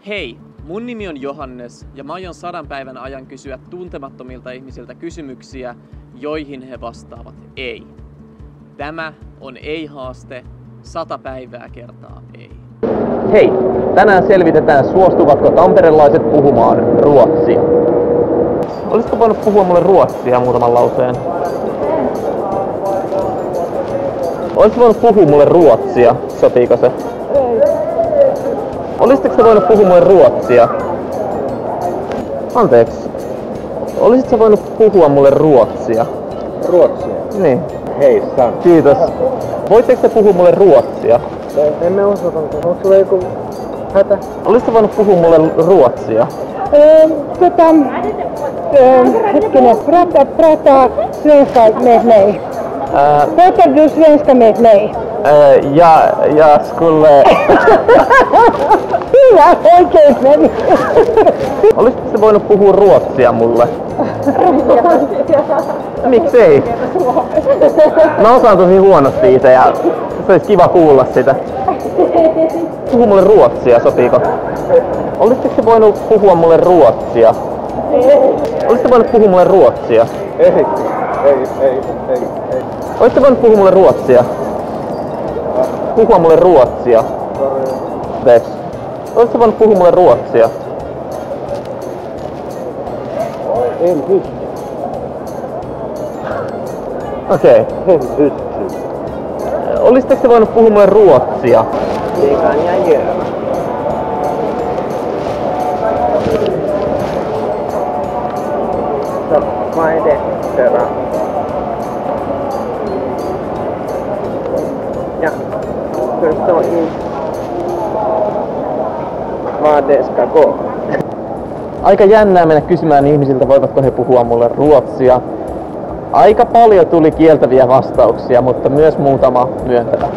Hei, mun nimi on Johannes ja mä aion 100 päivän ajan kysyä tuntemattomilta ihmisiltä kysymyksiä, joihin he vastaavat ei. Tämä on ei-haaste 100 päivää kertaa ei. Hei, tänään selvitetään, suostuvatko tamperelaiset puhumaan ruotsia. Olisitko voinut puhua mulle ruotsia muutaman lauseen? Olisitko voinut puhua mulle ruotsia? Sopiiko se? Olisitko sä voinut puhua mulle ruotsia? Anteeksi. Olisitko voinut puhua mulle ruotsia? Ruotsia? Niin. Hei, Sam. Kiitos. Voitteko te puhua mulle ruotsia? Emme osata. Onko sulla joku hätä? Olisitko voinut puhua mulle ruotsia? Hetkinen, prata svenska med mig. Pratar du svenska med mig? Jag skulle... Hyvä, oikein meni. Olisitko se voinut puhua ruotsia mulle? Miksei? Mä osaan tosi huonosti itse ja se olisi kiva kuulla sitä. Puhu mulle ruotsia, sopiiko? Olisitko se voinut puhua mulle ruotsia? Olisitko voinut puhua mulle ruotsia? Ei. Olisitko voinut puhua mulle ruotsia? Puhua mulle ruotsia. Vex. Olisitko voinut puhua mulle ruotsia? En pysty. Okei. En pysty. Olisitteko te voinut puhua mulle ruotsia? Det kan jag göra. Så, vad är det för? Ja, förstår inte vad det ska gå. Aika jännää mennä kysymään ihmisiltä, voivatko he puhua mulle ruotsia. Aika paljon tuli kieltäviä vastauksia, mutta myös muutama myöntävä.